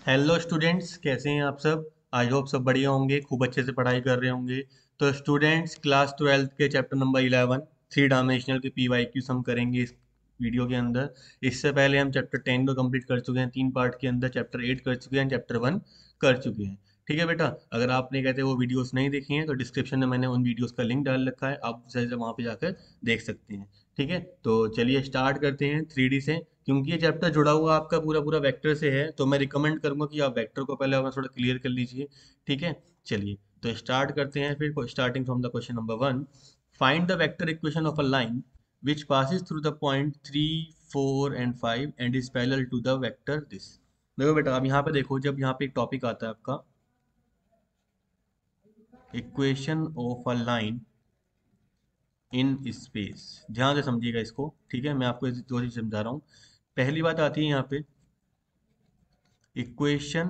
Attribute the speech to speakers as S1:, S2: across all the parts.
S1: Hello students, कैसे हैं आप सब। आई होप सब बढ़िया होंगे, खूब अच्छे से पढ़ाई कर रहे होंगे। तो स्टूडेंट्स, क्लास 12 के चैप्टर नंबर 11 थ्री डायमेंशनल के PYQs हम करेंगे इस वीडियो के अंदर। इससे पहले हम चैप्टर 10 को कंप्लीट कर चुके हैं, 3 पार्ट के अंदर चैप्टर 8 कर चुके हैं, चैप्टर 1 कर चुके हैं। ठीक है बेटा, अगर आपने कहते वो वीडियोस नहीं देखी हैं तो डिस्क्रिप्शन में मैंने उन वीडियोस का लिंक डाल रखा है, आप उसे वहाँ पे जाकर देख सकते हैं। ठीक है, तो चलिए स्टार्ट करते हैं 3D से। क्योंकि ये चैप्टर जुड़ा हुआ आपका पूरा पूरा वेक्टर से है, तो मैं रिकमेंड करूंगा कि आप वेक्टर को पहले अपना थोड़ा क्लियर कर लीजिए। ठीक है, चलिए तो स्टार्ट करते हैं फिर, starting from the question number 1। Find the vector equation of a line which passes through the point 3, 4 and 5 and is parallel to the vector this. देखो बेटा, अब यहाँ पे देखो, जब यहाँ पे एक टॉपिक आता है आपका equation of a line in space, ध्यान से समझिएगा इसको। ठीक है, मैं आपको दो चीज समझा रहा हूँ। पहली बात आती है यहाँ पे इक्वेशन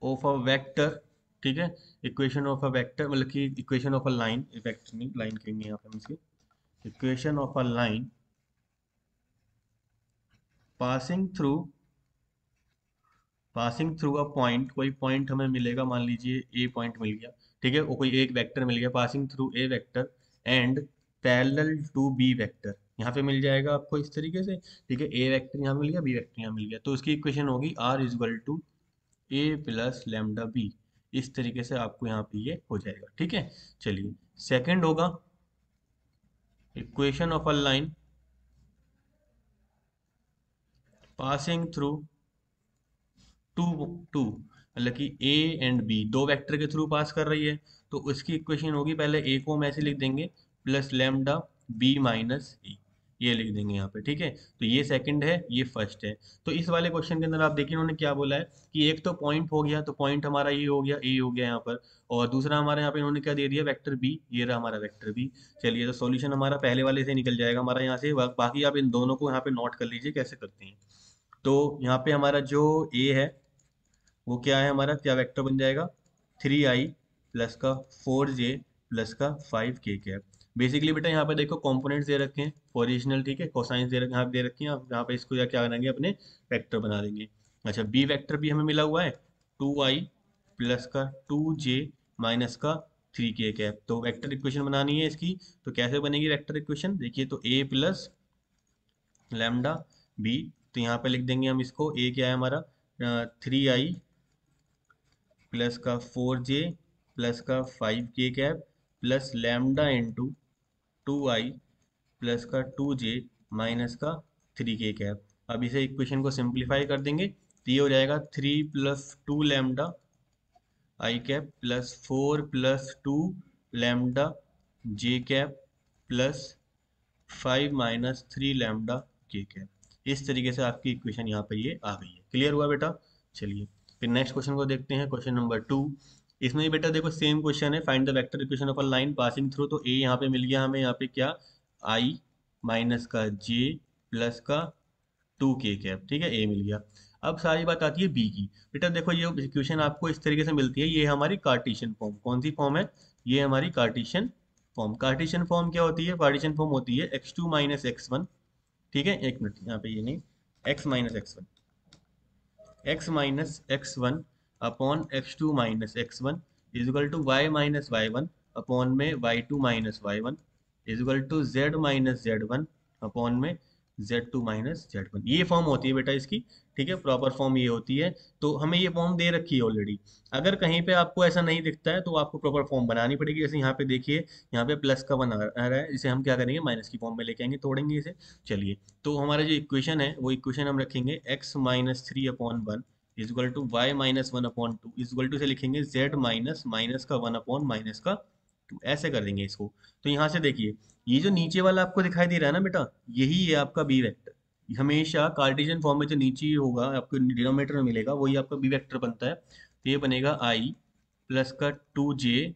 S1: ऑफ अ वेक्टर। ठीक है, इक्वेशन ऑफ अ वेक्टर मतलब कि equation of a line, vector नहीं लाइन कहेंगे यहाँ पे हम इसकी। Equation of a line passing through a point, कोई पॉइंट हमें मिलेगा, मान लीजिए ए पॉइंट मिल गया। ठीक है, वो कोई एक वेक्टर मिल गया passing through A vector and parallel to B vector, यहाँ पे मिल जाएगा आपको इस तरीके से। ठीक है, ए वेक्टर यहाँ मिल गया, बी वेक्टर यहाँ मिल गया, तो उसकी इक्वेशन होगी R equal to A plus lambda B. इस तरीके से आपको यहाँ पे ये हो जाएगा। ठीक है, चलिए सेकंड होगा equation of a line passing through two two, मतलब कि ए एंड बी दो वेक्टर के थ्रू पास कर रही है, तो उसकी इक्वेशन होगी, पहले ए को हम ऐसे लिख देंगे प्लस लेमडा बी माइनस ई, ये लिख देंगे यहाँ पे। ठीक है, तो ये सेकंड है, ये फर्स्ट है। तो इस वाले क्वेश्चन के अंदर आप देखिए उन्होंने क्या बोला है कि एक तो पॉइंट हो गया, तो पॉइंट हमारा ये हो गया, ए हो गया यहाँ पर, और दूसरा हमारे यहाँ पे इन्होंने क्या दे दिया, वेक्टर बी, ये रहा हमारा वेक्टर बी। चलिए, तो सॉल्यूशन हमारा पहले वाले से निकल जाएगा हमारा यहाँ से, बाकी आप इन दोनों को यहाँ पे नोट कर लीजिए कैसे करते हैं। तो यहाँ पे हमारा जो ए है वो क्या है, हमारा क्या वेक्टर बन जाएगा, 3i प्लस का 4j प्लस का 5k कैप। बेसिकली बेटा यहाँ पे देखो कंपोनेंट्स दे रखे हैं पोजिशनल, ठीक है, कोसाइंस दे रखे यहाँ पे दे रखी हैं, आप यहाँ पे इसको या क्या करेंगे, अपने वेक्टर बना देंगे। अच्छा, बी वेक्टर भी हमें मिला हुआ है 2i प्लस का 2j माइनस का 3k कैप। तो वेक्टर इक्वेशन बनानी है इसकी, तो कैसे बनेगी वेक्टर इक्वेशन, देखिए तो a प्लस लैम्डा बी, तो यहाँ पे लिख देंगे हम इसको, a क्या है हमारा 3i प्लस का 4j प्लस का 5k cap plus lambda into 2i plus का 2j माइनस का 3k कैप। अब इसे इक्वेशन को सिंप्लीफाई कर देंगे तो ये हो जाएगा 3 प्लस 2 लैम्डा आई कैप प्लस 4 प्लस 2 लैम्डा जे कैप प्लस 5 माइनस 3 लैम्डा के कैप। इस तरीके से आपकी इक्वेशन यहाँ पे ये आ गई है। क्लियर हुआ बेटा। चलिए फिर नेक्स्ट क्वेश्चन को देखते हैं, क्वेश्चन नंबर 2। इसमें भी बेटा देखो सेम क्वेश्चन है, find the vector equation of a line passing through. तो ए यहाँ पे मिल गया हमें, यहाँ पे क्या, आई माइनस का जे प्लस का 2k कैप। ठीक है, ए मिल गया। अब सारी बात आती है बी की। बेटा देखो ये इक्वेशन आपको इस तरीके से मिलती है, ये हमारी कार्टेशियन फॉर्म, कौन सी फॉर्म है, ये हमारी कार्टेशियन फॉर्म। कार्टेशियन फॉर्म क्या होती है, कार्टेशियन फॉर्म होती है x2 माइनस एक्स वन। ठीक है, एक मिनट, यहाँ पे ये नहीं, x minus X one, X minus X one upon x2 minus X one equal to Y minus Y one upon में y2 minus Y one equal to Z minus Z one upon में Z2 minus Z one. ये form होती है बेटा इसकी। ठीक है, proper form ये होती है। तो हमें ये फॉर्म दे रखी है ऑलरेडी। अगर कहीं पे आपको ऐसा नहीं दिखता है तो आपको प्रॉपर फॉर्म बनानी पड़ेगी। जैसे यहाँ पे देखिए, यहाँ पे प्लस का बना आ रहा है, इसे हम क्या करेंगे, माइनस की फॉर्म में लेके आएंगे, तोड़ेंगे इसे। चलिए, तो हमारा जो इक्वेशन है वो इक्वेशन हम रखेंगे x minus three upon one equal to Y minus one upon two equal to से लिखेंगे z माइनस माइनस का वन अपॉन माइनस का टू, ऐसे कर देंगे इसको। तो यहाँ से देखिए, ये जो नीचे वाला आपको दिखाई दे रहा है ना बेटा, यही है आपका बी वेक्टर। हमेशा कार्टेशियन फॉर्म में जो नीचे ही होगा आपको डिनोमिनेटर में मिलेगा, वही आपका बी वेक्टर बनता है। तो ये बनेगा आई प्लस का 2j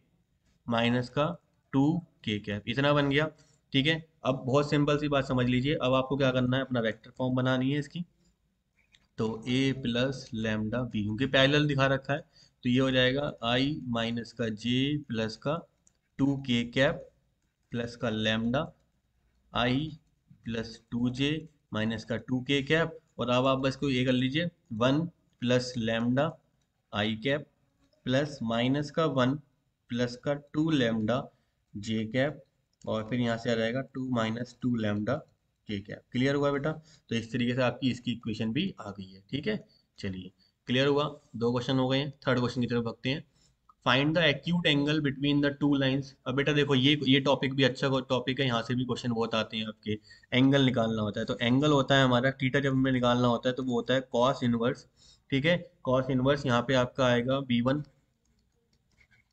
S1: माइनस का 2k कैप, इतना बन गया। ठीक है, अब बहुत सिंपल सी बात समझ लीजिए, अब आपको क्या करना है, अपना वेक्टर फॉर्म बनानी है इसकी। तो a प्लस लैम्डा बी, क्योंकि पैरेलल दिखा रखा है, तो ये हो जाएगा i माइनस का j प्लस का 2k कैप प्लस का lambda i plus 2j minus का 2k कैप। और अब आप बस को ये कर लीजिए 1 प्लस लैम्डा आई कैप प्लस माइनस का 1 प्लस का 2 लैम्डा जे कैप और फिर यहाँ से आ जाएगा 2 माइनस 2 लैम्डा के कैप। क्लियर हुआ बेटा? तो इस तरीके से आपकी इसकी इक्वेशन भी आ गई है। ठीक है, चलिए क्लियर हुआ। दो क्वेश्चन हो गए हैं, थर्ड क्वेश्चन की तरफ भगते हैं। Find the acute angle between the two lines. अब बेटा देखो, ये टॉपिक भी अच्छा टॉपिक है, यहाँ से भी क्वेश्चन बहुत आते हैं आपके। एंगल निकालना होता है, तो एंगल होता है हमारा थीटा, जब हमें निकालना होता है तो वो होता है कॉस इनवर्स। ठीक है, कॉस इनवर्स यहाँ पे आपका आएगा b1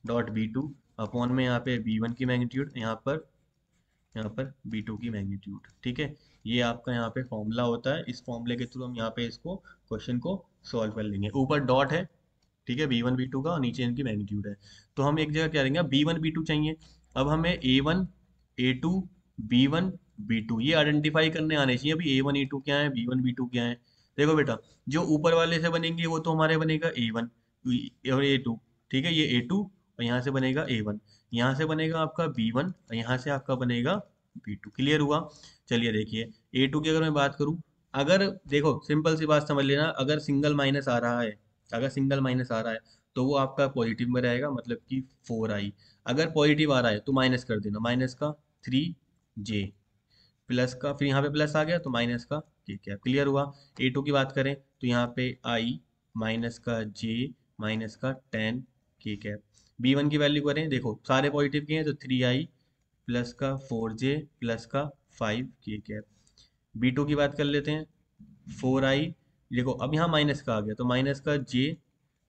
S1: डॉट b2 अपॉन में यहाँ पे b1 की मैग्नीट्यूड, यहाँ पर b2 की मैग्नीट्यूड। ठीक है, ये आपका यहाँ पे फॉर्मूला होता है, इस फॉर्मूले के थ्रू हम यहाँ पे इसको क्वेश्चन को सॉल्व कर लेंगे। ऊपर डॉट है, ठीक है, बी वन बी टू का, और नीचे इनकी मैग्नीट्यूड है। तो हम एक जगह क्या करेंगे, बी वन बी टू चाहिए। अब हमें A one A two B one B two ये आइडेंटिफाई करने आने चाहिए। अभी ए वन ए टू क्या है, बी वन बी टू क्या है। देखो बेटा, जो ऊपर वाले से बनेंगे वो तो हमारे बनेगा ए वन और ए टू। ठीक है, ये ए टू और यहाँ से बनेगा ए वन, यहाँ से बनेगा आपका बी वन और यहाँ से आपका बनेगा बी टू। क्लियर हुआ? चलिए देखिए, ए टू की अगर मैं बात करूँ, अगर देखो सिंपल सी बात समझ लेना, अगर सिंगल माइनस आ रहा है, अगर सिंगल माइनस आ रहा है तो वो आपका पॉजिटिव में रहेगा, मतलब कि 4i। अगर पॉजिटिव आ रहा है तो माइनस कर देना, माइनस का 3j प्लस का, फिर यहाँ पे प्लस आ गया तो माइनस का के कैप। क्लियर हुआ? ए टू की बात करें तो यहाँ पे i माइनस का j माइनस का 10 के कैप। बी वन की वैल्यू करें, देखो सारे पॉजिटिव के हैं तो 3i प्लस का 4j प्लस का 5 के कैप। बी टू की बात कर लेते हैं, 4i, देखो अब यहाँ माइनस का आ गया तो माइनस का j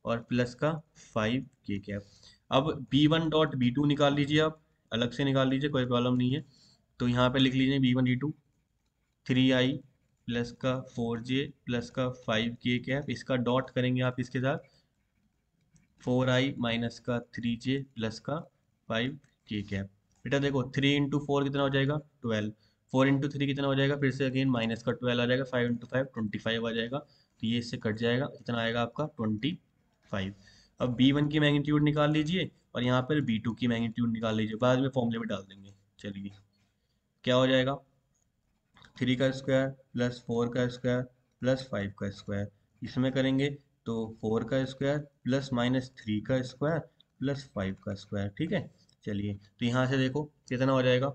S1: और प्लस का 5 के कैप। अब B one dot B two निकाल लीजिए, आप अलग से निकाल लीजिए, कोई प्रॉब्लम नहीं है। तो यहाँ पे लिख लीजिए B one B two, 3i plus का 4j प्लस का 5 के कैप, इसका डॉट करेंगे आप इसके साथ, 4i माइनस का 3j प्लस का 5 के कैप। बेटा देखो 3 × 4 कितना हो जाएगा, 12। 4 × 3 कितना हो जाएगा, फिर से अगेन माइनस का 12 आ जाएगा। 5 × 5 25 आ जाएगा, तो ये इससे कट जाएगा, कितना आएगा आपका 25। अब b1 की मैग्नीट्यूड निकाल लीजिए और यहाँ पर b2 की मैग्नीट्यूड निकाल लीजिए, बाद में फॉर्मूले में डाल देंगे। चलिए क्या हो जाएगा, 3 का स्क्वायर प्लस 4 का स्क्वायर प्लस 5 का स्क्वायर, इसमें करेंगे तो 4 का स्क्वायर प्लस माइनस 3 का स्क्वायर प्लस 5 का स्क्वायर। ठीक है, चलिए तो यहाँ से देखो कितना हो जाएगा,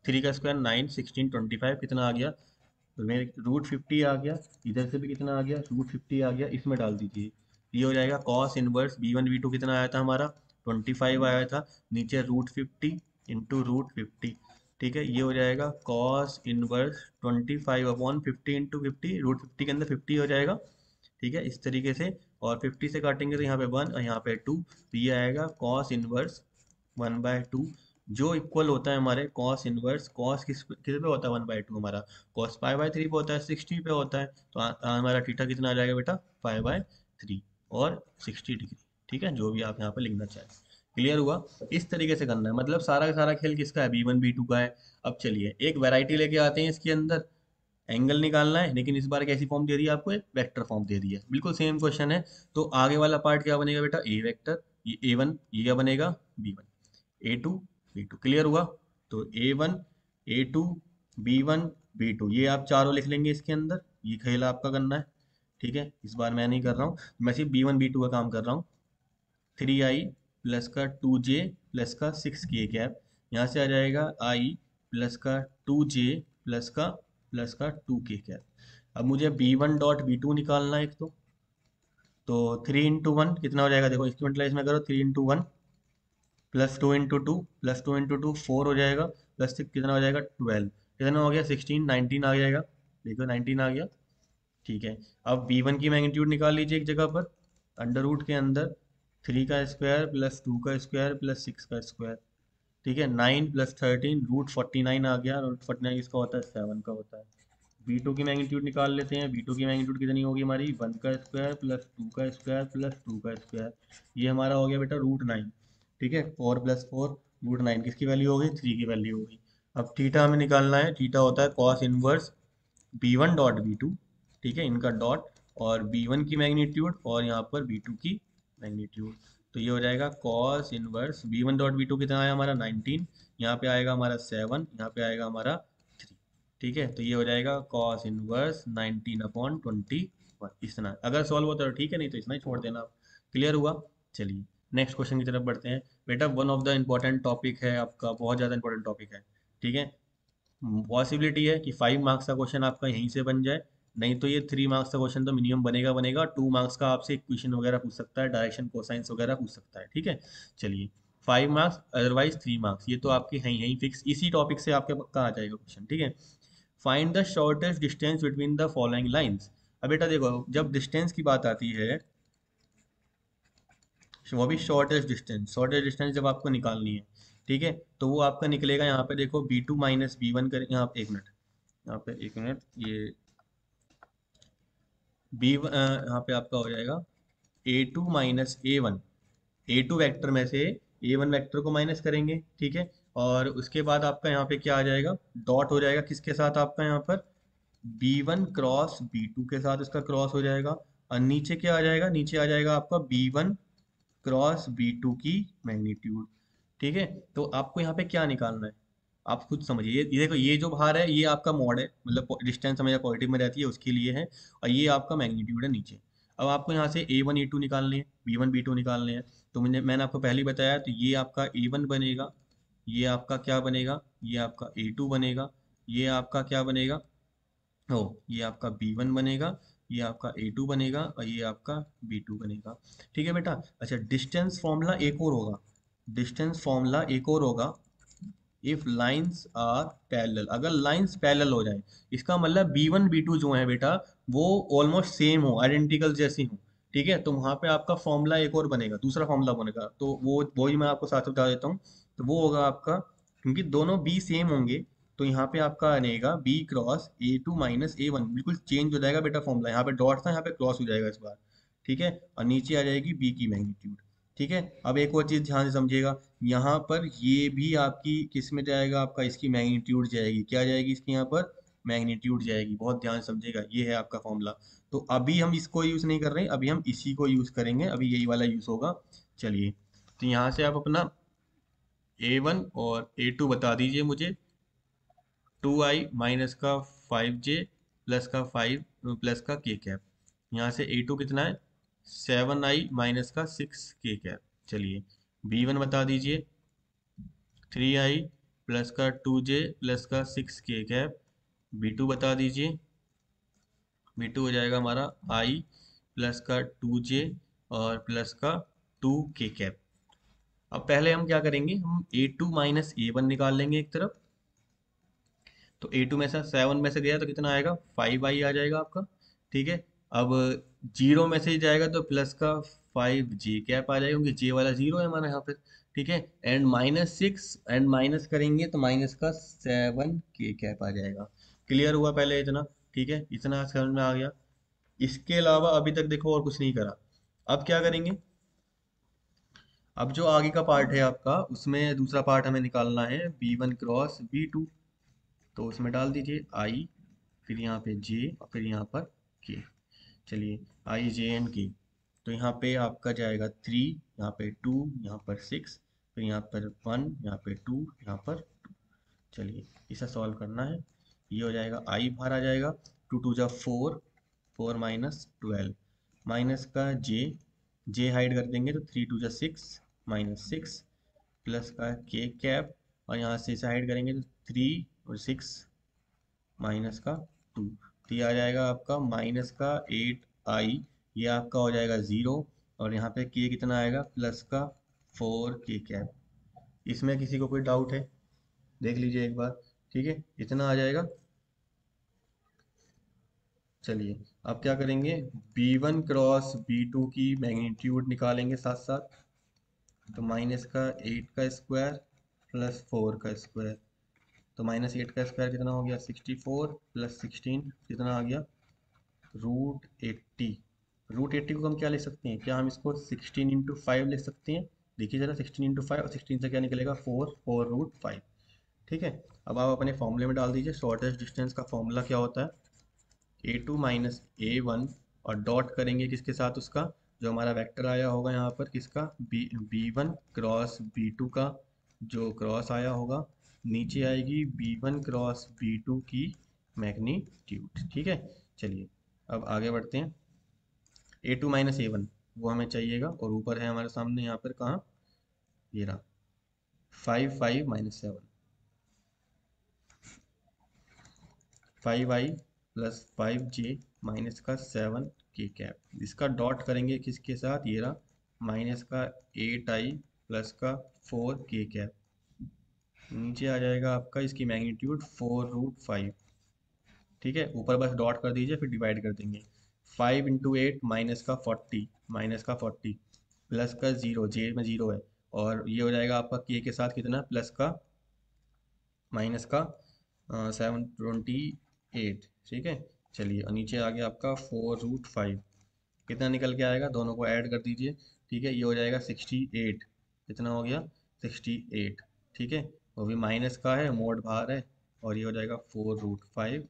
S1: 3 का स्क्वायर 9, 16, 25 कितना आ गया, तो मेरे √50 आ गया। इधर से भी कितना आ गया, √50 आ गया, इसमें डाल दीजिए। ये हो जाएगा cos inverse B one B two कितना आया था हमारा, 25 आया था, नीचे √50 इंटू √50। ठीक है, ये हो जाएगा कॉस इनवर्स 25/50 इंटू 50, √50 के अंदर 50 हो जाएगा। ठीक है, इस तरीके से, और 50 से काटेंगे तो यहाँ पे 1 और यहाँ पे 2, तो ये आएगा कॉस इनवर्स 1/2, जो इक्वल होता है हमारे कॉस इनवर्स, कॉस किस पे होता है 1/2 हमारा, कॉस π/3 पे होता है, 60 पे होता है। तो हमारा थीटा कितना आ जाएगा बेटा, π/3 और 60 डिग्री। ठीक है, जो भी आप यहाँ पे लिखना चाहें। क्लियर हुआ? इस तरीके से करना है, मतलब सारा का सारा खेल किसका है, बी वन बी टू का है। अब चलिए एक वैरायटी लेके आते हैं इसके अंदर, एंगल निकालना है, लेकिन इस बार कैसी फॉर्म दे दी है आपको, एक वेक्टर फॉर्म दे दी है। बिल्कुल सेम क्वेश्चन है। तो आगे वाला पार्ट क्या बनेगा बेटा, ए वेक्टर, ये ए वन, ये क्या बनेगा B one, A two B two. Clear हुआ? तो A one A two B one B two, ये आप चारों लिख लेंगे इसके अंदर, ये खेल आपका करना है। ठीक है, इस बार मैं नहीं कर रहा हूँ, मैं सिर्फ बी वन बी टू का काम कर रहा हूँ। 3i प्लस का 2j प्लस का 6k कैप, यहाँ से आ जाएगा i प्लस का 2j प्लस का 2k कैप। अब मुझे b1 डॉट b2 निकालना है एक तो 3 × 1 कितना हो जाएगा, देखो इसकी यूटिलाइज में करो, 3 × 1 प्लस 2 × 2 प्लस 2 × 2 4 हो जाएगा, प्लस 6 कितना हो जाएगा 12, कितना हो गया 16, 19 आ जाएगा। देखो 19 आ गया। ठीक है, अब b1 की मैग्नीट्यूड निकाल लीजिए एक जगह पर, अंडर रूट के अंदर 3 का स्क्वायर प्लस 2 का स्क्वायर प्लस 6 का स्क्वायर। ठीक है, 9 प्लस 13 √49 आ गया, √49 किसका होता है, 7 का होता है। बी टू की मैग्नीट्यूड निकाल लेते हैं, बी टू की मैग्नीट्यूड कितनी होगी हमारी, 1 का स्क्वायर प्लस 2 का स्क्वायर प्लस 2 का स्क्वायर, ये हमारा हो गया बेटा √9। ठीक है, 4 + 4 √9, किसकी वैल्यू होगी, 3 की वैल्यू होगी। अब थीटा हमें निकालना है, थीटा होता है cos inverse B one dot B two. ठीक है, इनका डॉट, और बी वन की मैग्नीट्यूड और यहाँ पर बी टू की मैग्नीट्यूड। तो ये हो जाएगा cos inverse B one dot B two कितना आया हमारा 19, यहाँ पे आएगा हमारा 7, यहाँ पे आएगा हमारा 3। ठीक है, तो ये हो जाएगा कॉस इनवर्स 19/21। पर इतना, अगर सॉल्व होता है तो ठीक है, नहीं तो इतना ही छोड़ देना आप। क्लियर हुआ? चलिए नेक्स्ट क्वेश्चन की तरफ बढ़ते हैं। बेटा one of the important topic है आपका, बहुत ज़्यादा इंपॉर्टेंट टॉपिक है। ठीक है, पॉसिबिलिटी है कि 5 मार्क्स का क्वेश्चन आपका यहीं से बन जाए, नहीं तो ये 3 मार्क्स का क्वेश्चन तो मिनिमम बनेगा बनेगा। 2 मार्क्स का आपसे इक्वेशन वगैरह पूछ सकता है, डायरेक्शन कोसाइंस वगैरह पूछ सकता है। ठीक है, चलिए 5 मार्क्स, अदरवाइज 3 मार्क्स, ये तो आपके हैं यहीं फिक्स, इसी टॉपिक से आपके पक्का आ जाएगा क्वेश्चन। ठीक है, find the shortest distance between the following lines. अब बेटा देखो, जब डिस्टेंस की बात आती है, वो भी शॉर्टेस्ट डिस्टेंस जब आपको निकालनी है, ठीक है, तो वो आपका निकलेगा यहाँ पे देखो B2 माइनस B1 कर, यहाँ पे 1 मिनट, यहाँ पे 1 मिनट, ये यहाँ पे आपका हो जाएगा A2 minus A1, A2 vector में से A1 वेक्टर को माइनस करेंगे। ठीक है, और उसके बाद आपका यहाँ पे क्या आ जाएगा, डॉट हो जाएगा किसके साथ आपका यहाँ पर, B1 क्रॉस B2 के साथ इसका क्रॉस हो जाएगा। और नीचे क्या आ जाएगा, नीचे आ जाएगा आपका B1 क्रॉस B2 की मैग्नीट्यूड। ठीक है, तो आपको यहाँ पे क्या निकालना है, आप खुद समझिए। ये देखो, ये जो भार है ये आपका मॉड है, मतलब डिस्टेंस हमेशा पॉजिटिव में रहती है उसके लिए है, और ये आपका मैग्नीट्यूड है नीचे। अब आपको यहाँ से A1 A2 निकालने हैं, B1 B2 निकालने हैं। तो मैंने आपको पहले ही बताया, तो ये आपका A1 बनेगा, ये आपका क्या बनेगा, ये आपका A2 बनेगा, ये आपका क्या बनेगा, ओ ये आपका B1 बनेगा, ये आपका A2 बनेगा, और ये आपका B2 बनेगा। ठीक है बेटा, अच्छा डिस्टेंस फॉर्मूला एक और होगा, डिस्टेंस फॉर्मूला एक और होगा, इफ लाइंस आर पैरेलल, अगर लाइंस पैरेलल हो जाए, इसका मतलब B1 B2 जो है बेटा, वो ऑलमोस्ट सेम हो, आइडेंटिकल जैसी हो। ठीक है, तो वहां पे आपका फॉर्मूला एक और बनेगा, दूसरा फॉर्मूला बनेगा, तो वो ही मैं आपको साथ बता देता हूँ। तो वो होगा आपका, क्योंकि दोनों बी सेम होंगे, तो यहाँ पे आपका बनेगा B cross A2 minus A1, बिल्कुल चेंज हो जाएगा बेटा फॉर्मूला, यहाँ पे डॉट था यहाँ पे क्रॉस हो जाएगा इस बार। ठीक है, और नीचे आ जाएगी बी की मैग्नीट्यूड। ठीक है, अब एक और चीज ध्यान से समझिएगा, यहाँ पर ये भी आपकी किस में जाएगा, आपका इसकी मैग्नीट्यूड जाएगी, क्या जाएगी इसकी यहाँ पर, मैग्नीट्यूड जाएगी। बहुत ध्यान से समझिएगा, ये है आपका फॉर्मूला। तो अभी हम इसको यूज नहीं कर रहे हैं, अभी हम इसी को यूज करेंगे, अभी यही वाला यूज होगा। चलिए, तो यहाँ से आप अपना A1 और A2 बता दीजिए मुझे। 2i माइनस का 5j प्लस का 5 प्लस का k कैप, यहाँ से A2 कितना है, 7i माइनस का 6k कैप। चलिए B1 बता दीजिए, 3i प्लस का 2j प्लस का 6k कैप। B2 बता दीजिए, B2 हो जाएगा हमारा i प्लस का 2j और प्लस का 2k कैप। अब पहले हम क्या करेंगे, हम A2 माइनस A1 निकाल लेंगे एक तरफ। तो A2 में से 7 में से गया तो कितना आएगा, 5i आ जाएगा आपका। ठीक है, अब 0 में से ही जाएगा तो प्लस का 5j कैप आ जाएगा, क्योंकि j वाला 0 है हमारे यहाँ पे। ठीक है, एंड -6 एंड माइनस करेंगे तो माइनस का 7k कैप आ जाएगा। क्लियर हुआ पहले इतना? ठीक है, इतना समझ में आ गया। इसके अलावा अभी तक देखो और कुछ नहीं करा। अब क्या करेंगे, अब जो आगे का पार्ट है आपका, उसमें दूसरा पार्ट हमें निकालना है B1 क्रॉस B2। तो उसमें डाल दीजिए आई, फिर यहाँ पे जे, और फिर यहाँ पर के। चलिए आई जे एंड के, तो यहाँ पे आपका जाएगा 3, यहाँ पे 2, यहाँ पर 6, फिर यहाँ पर 1, यहाँ पे 2, यहाँ पर 2। चलिए इसे सॉल्व करना है, ये हो जाएगा आई बाहर आ जाएगा, 2 2 जा 4, 4 माइनस 12, माइनस का जे हाइड कर देंगे तो 3 2 जा 6 माइनस 6, प्लस का के कैप, और यहाँ से इसे हाइड करेंगे तो 3 और 6 माइनस का 2, तो ये आ जाएगा आपका माइनस का 8i, ये आपका हो जाएगा 0, और यहाँ पे के कितना आएगा, प्लस का 4k कैप। इसमें किसी को कोई डाउट है, देख लीजिए एक बार। ठीक है, इतना आ जाएगा। चलिए अब क्या करेंगे, B1 क्रॉस B2 की मैग्नीट्यूड निकालेंगे साथ साथ। तो माइनस का 8 का स्क्वायर प्लस 4 का स्क्वायर, तो -8 का स्क्वायर कितना हो गया, 64 प्लस 16 कितना आ गया, √80। √80 को हम क्या लिख सकते हैं, क्या हम इसको 16 × 5 लिख सकते हैं? देखिए जरा, 16 × 5, और 16 से क्या निकलेगा, 4 4 √5। ठीक है, अब आप अपने फॉर्मूले में डाल दीजिए, शॉर्टेस्ट डिस्टेंस का फॉर्मूला क्या होता है, A2 माइनस A1, और डॉट करेंगे किसके साथ, उसका जो हमारा वेक्टर आया होगा यहाँ पर, किसका, B1 क्रॉस B2 का जो क्रॉस आया होगा, नीचे आएगी B1 क्रॉस B2 की मैग्नीट्यूड। ठीक है, चलिए अब आगे बढ़ते हैं। A2 - A1 वो हमें चाहिएगा, और ऊपर है हमारे सामने यहाँ पर कहाँ, ये रहा 5 - 5i प्लस 5j माइनस का 7k कैप, इसका डॉट करेंगे किसके साथ, ये रहा माइनस का 8i प्लस का 4k कैप, नीचे आ जाएगा आपका इसकी मैग्नीट्यूड 4√5। ठीक है, ऊपर बस डॉट कर दीजिए, फिर डिवाइड कर देंगे। 5 × 8 माइनस का 40 प्लस का 0, जे में 0 है, और ये हो जाएगा आपका के के साथ कितना, प्लस का माइनस का 728। ठीक है, चलिए, और नीचे आ गया आपका 4√5, कितना निकल के आएगा, दोनों को ऐड कर दीजिए। ठीक है, ये हो जाएगा 68, कितना हो गया 68। ठीक है, वो भी माइनस का है, मोड बाहर है, और ये हो जाएगा 4√5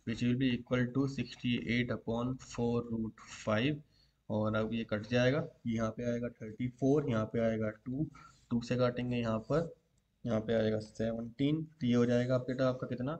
S1: which will be equal to 68/4√5। और अब ये कट जाएगा, यहाँ पे आएगा 34, यहाँ पे आएगा 2, 2 से काटेंगे यहाँ पर, यहाँ पे आएगा 17, तो ये हो जाएगा बेटा आपका कितना,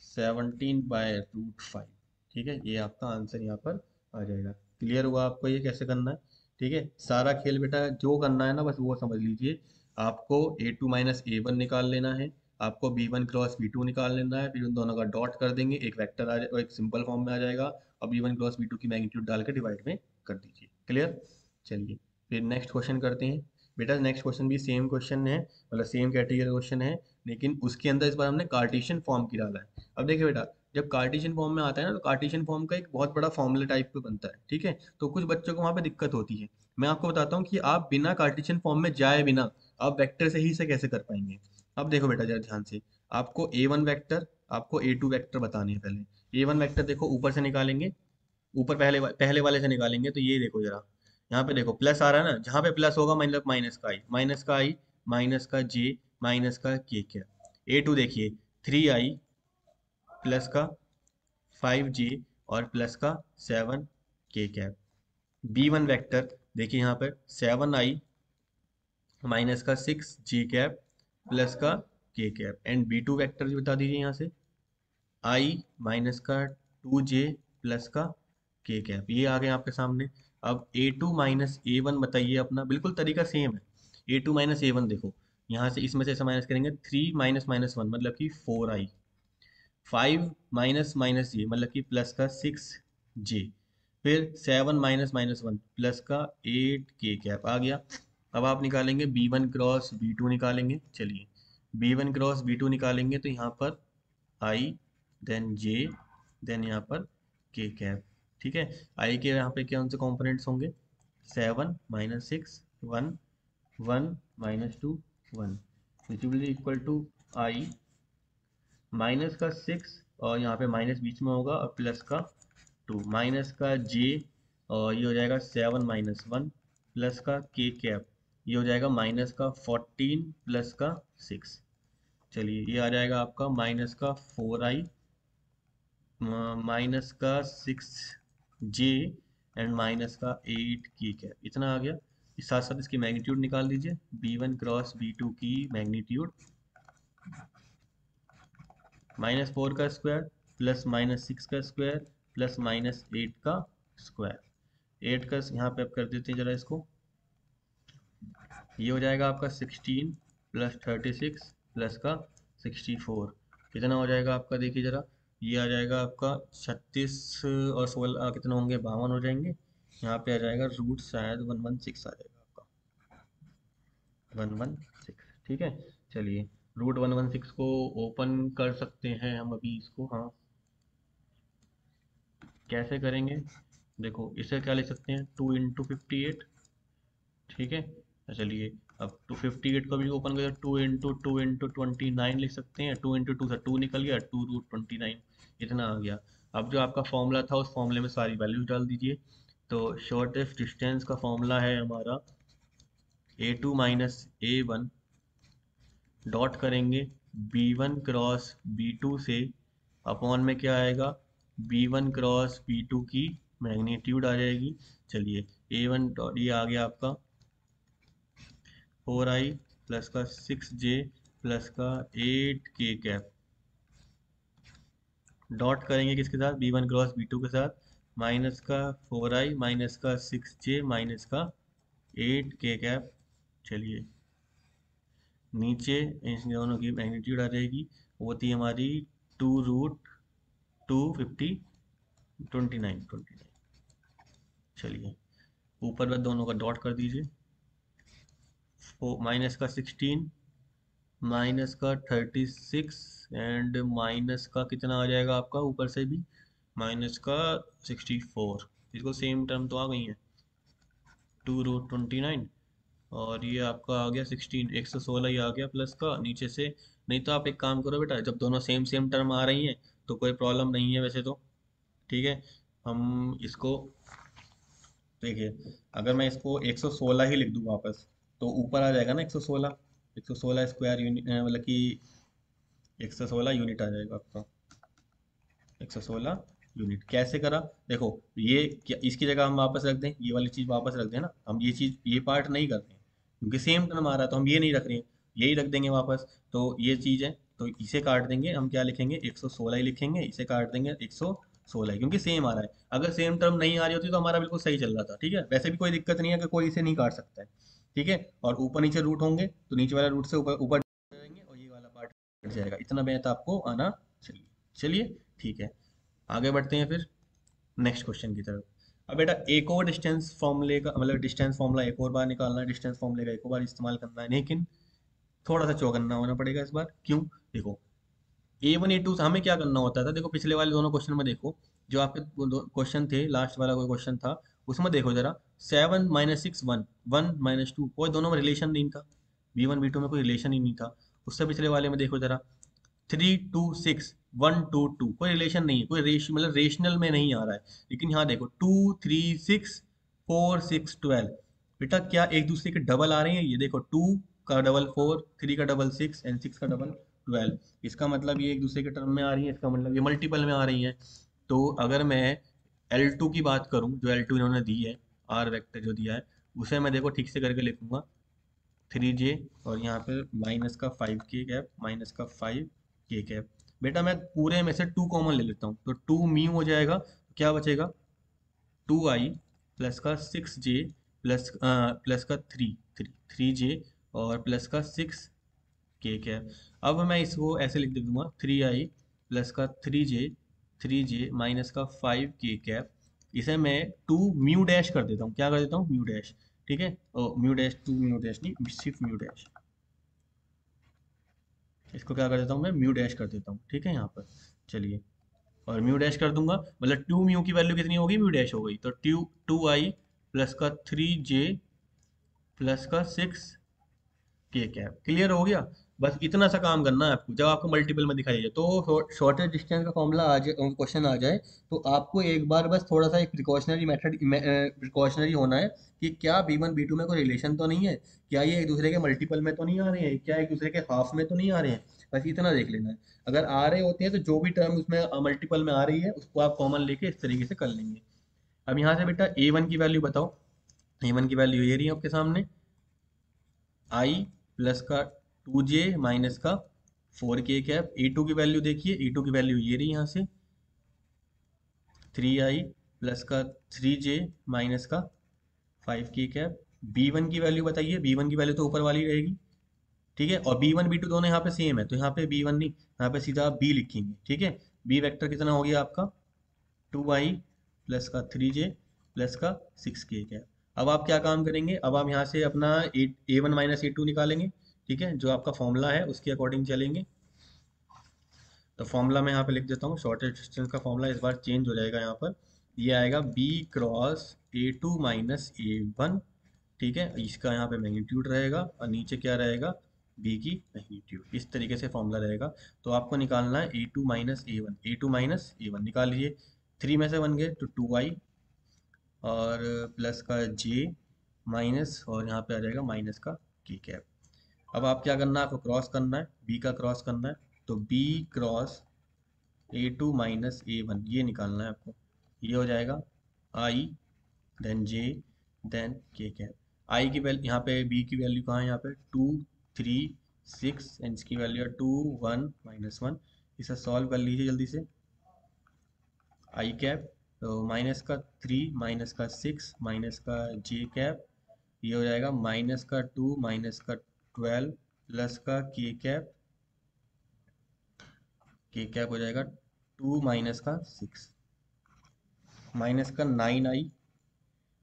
S1: 17/√5। ठीक है, ये आपका आंसर यहाँ पर आ जाएगा। क्लियर हुआ आपको ये कैसे करना है। ठीक है, सारा खेल बेटा जो करना है ना, बस वो समझ लीजिए। आपको A2 - A1 निकाल लेना है, आपको B1 × B2 निकाल लेना है, फिर उन दोनों का डॉट कर देंगे, एक वेक्टर आ जाए, एक सिंपल फॉर्म में आ जाएगा, और B1 × B2 की मैग्नीट्यूड डाल के डिवाइड में कर दीजिए। क्लियर, चलिए फिर नेक्स्ट क्वेश्चन करते हैं। बेटा नेक्स्ट क्वेश्चन भी सेम क्वेश्चन है, मतलब सेम कैटेगरी क्वेश्चन है, लेकिन उसके अंदर इस बार हमने कार्टेशियन फॉर्म की डाला है। अब देखिए बेटा, जब कार्टेशियन फॉर्म में आता है ना, तो कार्टेशियन फॉर्म का एक बहुत बड़ा फॉर्मूला टाइप पे बनता है। ठीक है, तो कुछ बच्चों को वहाँ पे दिक्कत होती है। मैं आपको बताता हूँ कि आप बिना कार्टेशियन फॉर्म में जाए बिना आप वेक्टर से ही से कैसे कर पाएंगे। अब देखो बेटा जरा ध्यान से, आपको A1 वेक्टर, आपको A2 वेक्टर बताने हैं। पहले A1 वेक्टर देखो ऊपर से निकालेंगे, ऊपर पहले वाले से निकालेंगे, तो ये देखो जरा, यहाँ पे देखो प्लस आ रहा है ना, जहाँ पे प्लस होगा मतलब माइनस का आई माइनस का जे माइनस का के, क्या A2 देखिए 3i प्लस का 5j और प्लस का 7k कैप। B1 वेक्टर देखिए यहाँ पर 7i माइनस का 6j कैप प्लस का k cap, and B2 vector भी बता दीजिए यहाँ से i माइनस का 2j प्लस का k कैप, ये आ गए आपके सामने। अब A2 - A1 बताइए अपना, बिल्कुल तरीका सेम है। A2 - A1 देखो, यहाँ से इसमें से ऐसा माइनस करेंगे, 3 - -1 मतलब कि 4i, 5 - -j मतलब कि प्लस का 6j, फिर 7 - -1 प्लस का 8k कैप आ गया। अब आप निकालेंगे B1 × B2 निकालेंगे। चलिए B1 × B2 निकालेंगे, तो यहाँ पर आई देन जे देन यहाँ पर k कैप। ठीक है, आई के यहाँ पे कौन से कॉम्पोनेंट्स होंगे, 7 - 6 1 1 -2 1 which will be equal to I minus का 6, और यहाँ पे माइनस बीच में होगा, और प्लस का 2 माइनस का जे, और ये हो जाएगा 7 - 1 प्लस का k कैप, ये हो जाएगा माइनस का 14 प्लस का 6। चलिए ये आ जाएगा आपका माइनस का 4i माइनस का 6j एंड माइनस का 8k कैप, इतना आ गया। इस साथ साथ इसकी मैग्नीट्यूड निकाल दीजिए, B1 × B2 की मैग्नीट्यूड -4 का स्क्वायर प्लस -6 का स्क्वायर प्लस -8 का स्क्वायर। 8 का यहाँ पे आप कर देते हैं जरा इसको, ये हो जाएगा आपका 16 प्लस 36 प्लस का 64, कितना हो जाएगा आपका, देखिए जरा, ये आ जाएगा आपका 36 और 16 कितना होंगे, 52 हो जाएंगे। यहाँ पे आ जाएगा रूट शायद 116 आ जाएगा आपका, 116। ठीक है, चलिए रूट 116 को ओपन कर सकते हैं हम अभी इसको। हाँ, कैसे करेंगे, देखो इसे क्या लिख सकते हैं, 2 × 58। ठीक है, तो चलिए अब 258 को भी ओपन करके 2 × 2 × 29 लिख सकते हैं। 2 × 2 से 2 निकल गया, 2√29 इतना आ गया। अब जो आपका फॉर्मूला था उस फॉर्मूले में सारी वैल्यूज डाल दीजिए। तो शॉर्टेस्ट डिस्टेंस का फॉर्मूला है हमारा A2 - A1 डॉट करेंगे B1 × B2 से, अपॉन में क्या आएगा, B1 × B2 की मैग्नीट्यूड आ जाएगी। चलिए A1 डॉट, ये आ गया आपका 4i प्लस का 6j प्लस का 8k कैप, डॉट करेंगे किसके साथ, B1 × B2 के साथ, माइनस का 4i माइनस का 6j माइनस का 8k कैप। चलिए, नीचे इन दोनों की मैग्नीट्यूड आ जाएगी, वो थी हमारी 2√250 29। चलिए, ऊपर में दोनों का डॉट कर दीजिए। माइनस का 16 माइनस का 36 एंड माइनस का कितना आ जाएगा आपका ऊपर से भी, माइनस का 64। इसको सेम टर्म तो आ गई है, 2√29, और ये आपका आ गया 16, 116 ही आ गया प्लस का नीचे से। नहीं तो आप एक काम करो बेटा, जब दोनों सेम सेम टर्म आ रही हैं तो कोई प्रॉब्लम नहीं है वैसे तो। ठीक है, हम इसको देखिए, अगर मैं इसको 116 ही लिख दूँ वापस, तो ऊपर आ जाएगा ना 116, 116 स्क्वायर यूनिट, मतलब कि 116 यूनिट आ जाएगा आपका, 116 यूनिट। कैसे करा, देखो, ये क्या, इसकी जगह हम वापस रख दें, ये वाली चीज़ वापस रख दें ना, हम ये चीज़ ये पार्ट नहीं कर रहे हैं क्योंकि सेम टर्म आ रहा है, तो हम ये नहीं रख रहे हैं, यही रख देंगे वापस। तो ये चीज़ है, तो इसे काट देंगे, हम क्या लिखेंगे, 116 ही लिखेंगे, इसे काट देंगे 116 क्योंकि सेम आ रहा है। अगर सेम टर्म नहीं आ रही होती तो हमारा बिल्कुल सही चल रहा था। ठीक है, वैसे भी कोई दिक्कत नहीं है कि कोई इसे नहीं काट सकता है। ठीक है, और ऊपर नीचे रूट होंगे तो नीचे वाला रूट से ऊपर ऊपर जाएंगे और ये वाला पार्ट कट जाएगा। इतना मैथ आपको आना चाहिए। चलिए, ठीक है, आगे बढ़ते हैं फिर नेक्स्ट क्वेश्चन की तरफ। अब बेटा एक और डिस्टेंस फॉर्मूले का, मतलब डिस्टेंस फॉर्मूला एक और बार निकालना है, डिस्टेंस फॉर्मूले का एक और बार इस्तेमाल करना है, लेकिन थोड़ा सा चौकन्ना होना पड़ेगा इस बार। क्यों, देखो, A1 A2 से हमें क्या करना होता था, देखो पिछले वाले दोनों क्वेश्चन में देखो, जो आपके क्वेश्चन थे, लास्ट वाला कोई क्वेश्चन था, उसमें देखो जरा, 7 - 6 1, 1 - 2, कोई दोनों में रिलेशन नहीं था, B1 B2 में कोई रिलेशन ही नहीं था। उससे पिछले वाले में देखो जरा, 3 2 6 1 2 2, कोई रिलेशन नहीं है, कोई मतलब रेशनल में नहीं आ रहा है। लेकिन यहाँ देखो 2 3 6 4 6 12, बेटा क्या एक दूसरे के डबल आ रहे हैं, ये देखो 2 का डबल 4, 3 का डबल 6 एंड 6 का डबल 12। इसका मतलब ये एक दूसरे के टर्म में आ रही है, इसका मतलब ये मल्टीपल में आ रही हैं। तो अगर मैं L2 की बात करूं, जो L2 इन्होंने दी है, आर वेक्टर जो दिया है, उसे मैं देखो ठीक से करके लिखूंगा, 3j, और यहाँ पे माइनस का 5k कैप, माइनस का 5k कैप। बेटा मैं पूरे में से 2 कॉमन ले लेता हूँ, तो 2 म्यू हो जाएगा, तो क्या बचेगा, 2i प्लस का 6j प्लस प्लस का 3 3 3j और प्लस का 6k कैप। अब मैं इसको ऐसे लिख दूंगा, 3i प्लस का 3j माइनस का 5k कैप। इसे मैं 2 म्यू डैश कर देता हूँ, क्या कर देता हूँ, म्यू डैश। ठीक है, म्यू डैश, 2 म्यू डैश नहीं, सिर्फ म्यू डैश, इसको क्या कर देता हूँ मैं, म्यू डैश कर देता हूँ। ठीक है, यहाँ पर चलिए, और म्यू डैश कर दूंगा, मतलब 2 म्यू की वैल्यू कितनी होगी, म्यू डैश हो गई, तो 2 आई प्लस का 3j प्लस का 6k कैप। क्लियर हो गया। बस इतना सा काम करना है आपको, जब आपको मल्टीपल में दिखाई दे तो शॉर्टेस्ट डिस्टेंस का फॉर्मूला आ जाए, क्वेश्चन आ जाए, तो आपको एक बार बस थोड़ा सा एक प्रिकॉशनरी मेथड, प्रिकॉशनरी होना है कि क्या B1 B2 में कोई रिलेशन तो नहीं है, क्या ये एक दूसरे के मल्टीपल में तो नहीं आ रहे हैं, क्या एक दूसरे के हाफ में तो नहीं आ रहे हैं। बस इतना देख लेना है। अगर आ रहे होते हैं तो जो भी टर्म उसमें मल्टीपल में आ रही है उसको आप कॉमन लेके इस तरीके से कर लेंगे। अब यहाँ से बेटा A1 की वैल्यू बताओ। A1 की वैल्यू ये रही है आपके सामने, आई प्लस का 2j माइनस का 4k कैप। E2 की वैल्यू देखिए, E2 की वैल्यू ये रही यहाँ से, 3i प्लस का 3j माइनस का 5k कैप। B1 की वैल्यू बताइए, B1 की वैल्यू तो ऊपर वाली रहेगी। ठीक है, और B1 B2 दोनों यहाँ पे सेम है, तो यहाँ पे B1 नहीं, यहाँ पे सीधा आप B लिखेंगे। ठीक है, B वेक्टर कितना हो गया आपका, 2i प्लस का 3j प्लस का 6k है। अब आप क्या काम करेंगे, अब आप यहाँ से अपना A1 - A2 निकालेंगे। ठीक है, जो आपका फॉर्मूला है उसके अकॉर्डिंग चलेंगे। तो फॉर्मूला मैं यहाँ पे लिख देता हूँ, शॉर्टेस्ट डिस्टेंस का फॉर्मूला इस बार चेंज हो जाएगा यहाँ पर, ये आएगा B क्रॉस A2 - A1। ठीक है, इसका यहाँ पे मैग्नीट्यूड रहेगा और नीचे क्या रहेगा, B की मैग्नीट्यूड। इस तरीके से फॉर्मूला रहेगा। तो आपको निकालना है A2 - A1, A2 - A1 निकाल लीजिए। 3 में से 1 गए तो 2i और प्लस का j माइनस, और यहाँ पे आ जाएगा माइनस का k कैप। अब आप क्या करना है, आपको क्रॉस करना है, b का क्रॉस करना है, तो b क्रॉस A2 - A1 ये निकालना है आपको। ये हो जाएगा i then j then k cap. i की वैल्यू यहाँ पे, b की वैल्यू कहाँ है, यहाँ पे 2 3 6 एंड इसकी वैल्यू है 2 1 - 1। इसे सॉल्व कर लीजिए जल्दी से, i कैप तो माइनस का 3 माइनस का 6 माइनस का जे कैप, ये हो जाएगा माइनस का 2 माइनस का 12 प्लस का के कैप हो जाएगा 2 माइनस का 6 माइनस का 9 आई,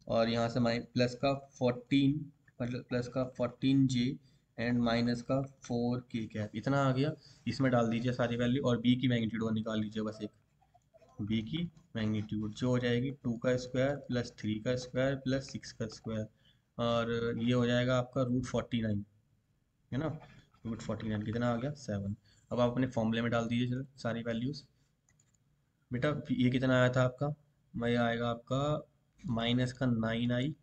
S1: और यहाँ से प्लस का 14 मतलब प्लस का 14 जे एंड माइनस का 4 के कैप, इतना आ गया। इसमें डाल दीजिए सारी वैल्यू और बी की मैग्नीट्यूड निकाल लीजिए बस एक। बी की मैग्नीट्यूड जो हो जाएगी 2 का स्क्वायर प्लस 3 का स्क्वायर प्लस 6 का स्क्वायर, और ये हो जाएगा आपका √49, है ना। √49 कितना आ गया 7। अब आप अपने फॉर्मूले में डाल दीजिए चलो सारी वैल्यूज़। बेटा ये कितना आया था आपका, मैं आएगा आपका माइनस का 9 आई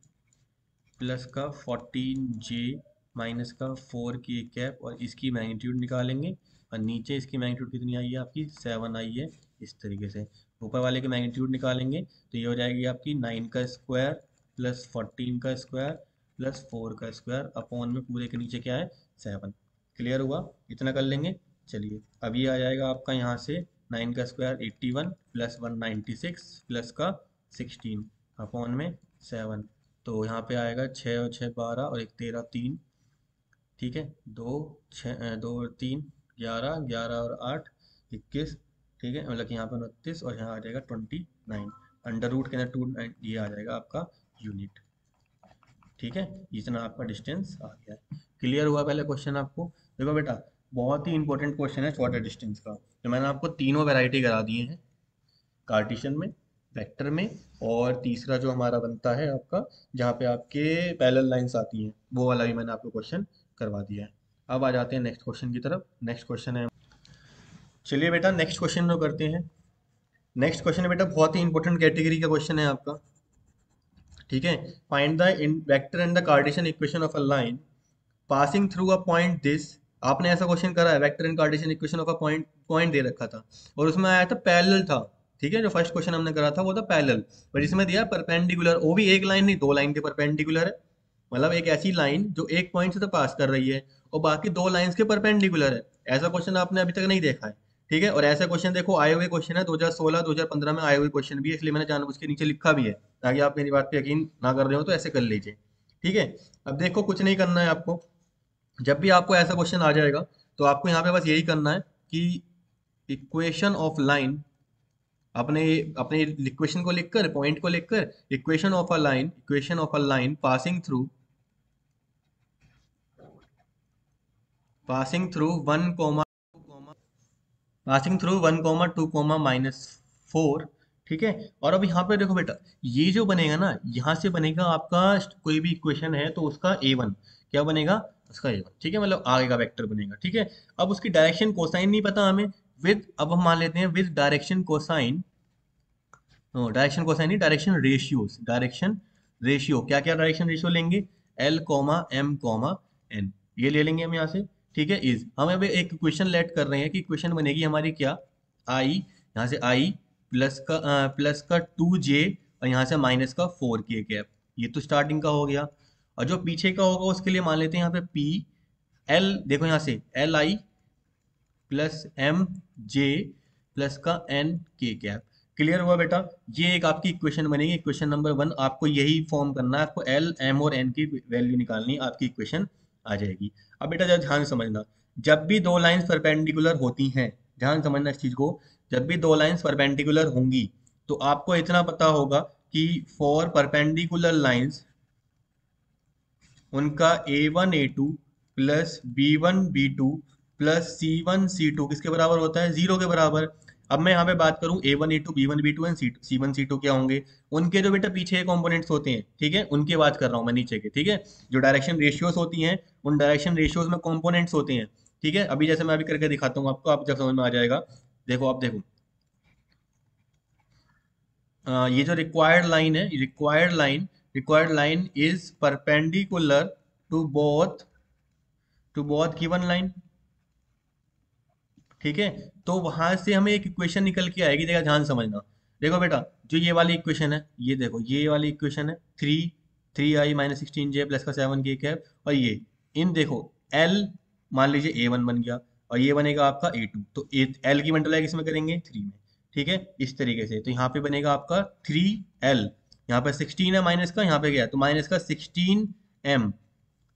S1: प्लस का 14 जे माइनस का 4 के कैप, और इसकी मैग्नीट्यूड निकालेंगे, और नीचे इसकी मैग्नीट्यूड कितनी आई है आपकी 7 आई है। इस तरीके से ऊपर वाले की मैग्नीट्यूड निकालेंगे तो ये हो जाएगी आपकी 9 का स्क्वायर प्लस 14 का स्क्वायर प्लस 4 का स्क्वायर अपॉन में पूरे के नीचे क्या है 7। क्लियर हुआ, इतना कर लेंगे। चलिए अब ये आ जाएगा आपका यहाँ से 9 का स्क्वायर 81 प्लस 196 प्लस का 16 अपॉन में 7। तो यहाँ पे आएगा 6 और 6 12 और एक 13 3, ठीक है। 2 और 3 11, 11 और 8 21, ठीक है, मतलब कि यहाँ पे 29 और यहाँ आ जाएगा 29, अंडर रूट के अंदर 2 ये आ जाएगा आपका यूनिट, ठीक है। इतना आपका डिस्टेंस आ गया है। क्लियर हुआ पहले क्वेश्चन आपको। देखो बेटा बहुत ही इंपॉर्टेंट क्वेश्चन है शॉर्टर डिस्टेंस का, तो मैंने आपको तीनों वैरायटी करा दिए हैं, कार्टिशन में, वेक्टर में, और तीसरा जो हमारा बनता है आपका जहाँ पे आपके पैरेलल लाइंस आती हैं वो वाला भी मैंने आपको क्वेश्चन करवा दिया है। अब आ जाते हैं नेक्स्ट क्वेश्चन की तरफ। नेक्स्ट क्वेश्चन है, चलिए बेटा नेक्स्ट क्वेश्चन जो करते हैं। नेक्स्ट क्वेश्चन है बेटा बहुत ही इंपॉर्टेंट कैटेगरी का क्वेश्चन है आपका, ठीक है। Find the vector and the cartesian equation of a line passing through a point this. आपने ऐसा क्वेश्चन करा है, vector and cartesian equation of a point, point दे रखा था और उसमें आया था पैरेलल था, ठीक है। जो फर्स्ट क्वेश्चन हमने करा था वो था पैरेलल, पर इसमें दिया परपेंडिकुलर, वो भी एक लाइन नहीं 2 लाइन के परपेंडिकुलर है। मतलब एक ऐसी लाइन जो एक पॉइंट से तो पास कर रही है और बाकी 2 लाइंस के परपेंडिकुलर है। ऐसा क्वेश्चन आपने अभी तक नहीं देखा है, ठीक है। और ऐसा क्वेश्चन देखो आए हुए क्वेश्चन है 2016 2015 में आए हुए क्वेश्चन भी है, इसलिए मैंने जानबूझ के नीचे लिखा भी है ताकि आप मेरी बात पे यकीन ना कर रहे हो तो ऐसे कर लीजिए, ठीक है। अब देखो कुछ नहीं करना है आपको, जब भी आपको ऐसा क्वेश्चन आ जाएगा तो आपको यहाँ पे बस यही करना है कि इक्वेशन ऑफ लाइन, अपने अपने इक्वेशन को लिखकर पॉइंट को लिखकर equation of a line passing through 1,2,-4, ठीक है। और अब यहाँ पे देखो बेटा ये जो बनेगा ना, यहाँ से बनेगा आपका कोई भी इक्वेशन है तो उसका A1 क्या बनेगा, उसका A1, ठीक है, मतलब आगे का वेक्टर बनेगा, ठीक है। अब उसकी डायरेक्शन कोसाइन नहीं पता हमें, विद अब हम मान लेते हैं with direction cosine, direction cosine नहीं डायरेक्शन रेशियोज, डायरेक्शन रेशियो क्या क्या डायरेक्शन रेशियो लेंगे, L, M, N, ये ले लेंगे हम यहाँ से, ठीक है। इज हम अभी एक इक्वेशन लेट कर रहे हैं कि इक्वेशन बनेगी हमारी क्या, आई, यहाँ से आई प्लस का 2J और यहाँ से माइनस का 4K कैप, ये तो स्टार्टिंग का हो गया। और जो पीछे का होगा उसके लिए मान लेते हैं यहाँ पे P L, देखो यहाँ से Li plus M J plus का N K कैप। क्लियर हुआ बेटा, ये एक आपकी इक्वेशन बनेगी, इक्वेशन नंबर 1। आपको यही फॉर्म करना है, आपको L M और N की वैल्यू निकालनी है, आपकी इक्वेशन आ जाएगी। अब बेटा जरा ध्यान से समझना, जब भी 2 लाइंस परपेंडिकुलर होती हैं, ध्यान समझना इस चीज को, जब भी 2 लाइंस परपेंडिकुलर होंगी तो आपको इतना पता होगा कि फॉर परपेंडिकुलर लाइंस उनका A1 A2 plus B1 B2 plus C1 C2 किसके बराबर होता है, 0 के बराबर। अब मैं यहाँ पे बात करूँ A1 A2 B1 B2 and C1 C2 क्या होंगे, उनके जो बेटा पीछे के कंपोनेंट्स होते हैं, ठीक है, उनकी बात कर रहा हूँ मैं नीचे के, ठीक है। जो डायरेक्शन रेशियोज होती हैं उन डायरेक्शन रेशियोज में कंपोनेंट्स होते हैं, ठीक है। अभी जैसे मैं अभी करके दिखाता हूँ आपको, आप जब समझ में आ जाएगा। देखो आप देखो, ये जो रिक्वायर्ड लाइन है, required line is perpendicular to both given line, ठीक है। तो वहां से हमें एक इक्वेशन निकल के आएगी, देखा ध्यान समझना। देखो बेटा जो ये वाली इक्वेशन है, ये देखो ये वाली इक्वेशन है 3i-16j प्लस का 7k कैप, और ये इन देखो L मान लीजिए A1 बन गया और ये बनेगा आपका A2, तो L की मल्टीप्लाई किसमें करेंगे 3 में, ठीक है, इस तरीके से। तो यहाँ पे बनेगा आपका 3L, यहाँ पे 16 है माइनस का, यहाँ पे क्या है तो माइनस का 16M,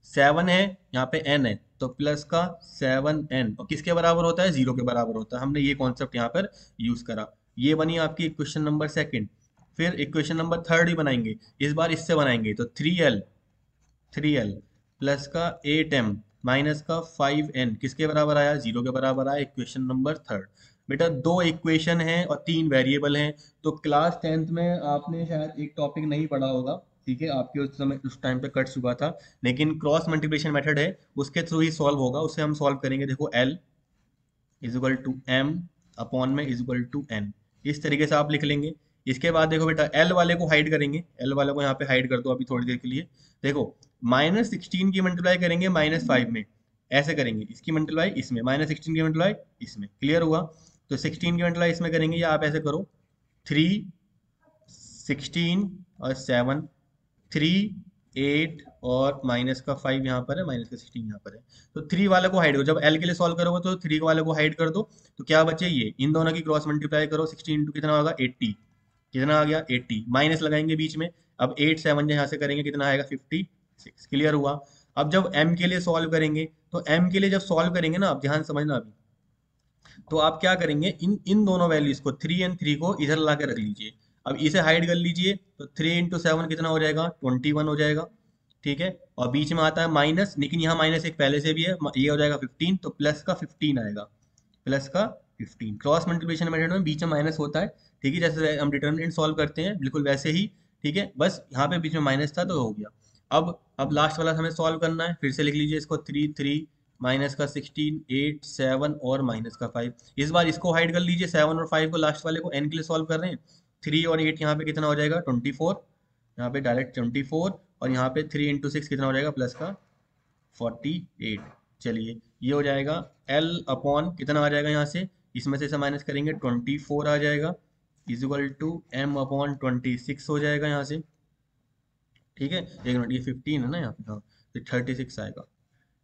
S1: 7 है यहाँ पे n है तो प्लस का 7n, और किसके बराबर होता है, 0 के बराबर होता है। हमने ये कॉन्सेप्ट यहाँ पर यूज करा। ये बनी आपकी इक्वेशन नंबर सेकंड। फिर इक्वेशन नंबर थर्ड ही बनाएंगे, इस बार इससे बनाएंगे। तो 3L प्लस का 8M माइनस का 5n किसके बराबर आया, 0 के बराबर आया। Equation number third. बेटा दो इक्वेशन है और तीन वेरिएबल हैं। तो क्लास 10th में आपने शायद एक टॉपिक नहीं पढ़ा होगा, ठीक है, आपके उस समय उस टाइम पे कट चुका था, लेकिन क्रॉस मल्टीप्लिकेशन मेथड है, उसके थ्रू ही सॉल्व होगा। उसे हम सॉल्व करेंगे। देखो L is equal to M upon में इज इक्वल टू N, इस तरीके से आप लिख लेंगे। इसके बाद देखो बेटा L वाले को हाइड करेंगे, L वाले को यहाँ पे हाइड कर दो अभी थोड़ी देर के लिए। देखो -16 की मल्टीप्लाई करेंगे -5 में, ऐसे करेंगे, इसकी मल्टीप्लाई इसमें, -16 की मल्टीप्लाई इसमें, क्लियर हुआ। तो 16 की मल्टीप्लाई इसमें करेंगे, या आप ऐसे करो 3 16 और 7, 3 8 और माइनस का 5 यहाँ पर है, माइनस का 16 यहाँ पर है। तो 3 वाले को हाइड करो, जब L के लिए सॉल्व करोगे तो 3 वाले को हाइड कर दो। तो क्या बचे, ये इन दोनों की क्रॉस मल्टीप्लाई करो, 16 इंटू कितना होगा 80, कितना आ गया 80, माइनस लगाएंगे बीच में। अब 8 7 यहाँ से करेंगे कितना आएगा 56, क्लियर हुआ। अब जब M के लिए सॉल्व करेंगे, तो M के लिए जब सॉल्व करेंगे ना, आप ध्यान समझना अभी, तो आप क्या करेंगे, इन इन दोनों वैल्यूज को 3 एंड 3 को इधर ला के रख लीजिए। अब इसे हाइड कर लीजिए, तो 3 इंटू 7 कितना हो जाएगा 21 हो जाएगा, ठीक है। और बीच में आता है माइनस, लेकिन यहाँ माइनस एक पहले से भी है, ये हो जाएगा 15, तो प्लस का 15 आएगा, प्लस का 15। क्रॉस मल्टीप्लिकेशन मेथड में बीच में माइनस होता है, ठीक है, जैसे हम डिटर्मिनेंट सॉल्व करते हैं बिल्कुल वैसे ही, ठीक है, बस यहाँ पे बीच में माइनस था तो हो गया। अब लास्ट वाला हमें सॉल्व करना है, फिर से लिख लीजिए इसको, 3 3 माइनस का 16 8 7 और माइनस का 5। इस बार इसको हाइड कर लीजिए, 7 और 5 को, लास्ट वाले को, n के लिए सॉल्व कर रहे हैं। 3 और 8 यहाँ पे कितना हो जाएगा 24, यहाँ पे डायरेक्ट 24, और यहाँ पे 3 इंटू 6 कितना हो जाएगा प्लस का 48। चलिए ये हो जाएगा L अपॉन कितना आ जाएगा यहाँ से, इसमें से माइनस करेंगे 24 आ जाएगा, is equal to M upon 26 हो जाएगा यहाँ से, ठीक है। एक मिनट, ये 15 है ना यहाँ पे, हाँ, तो 36 आएगा,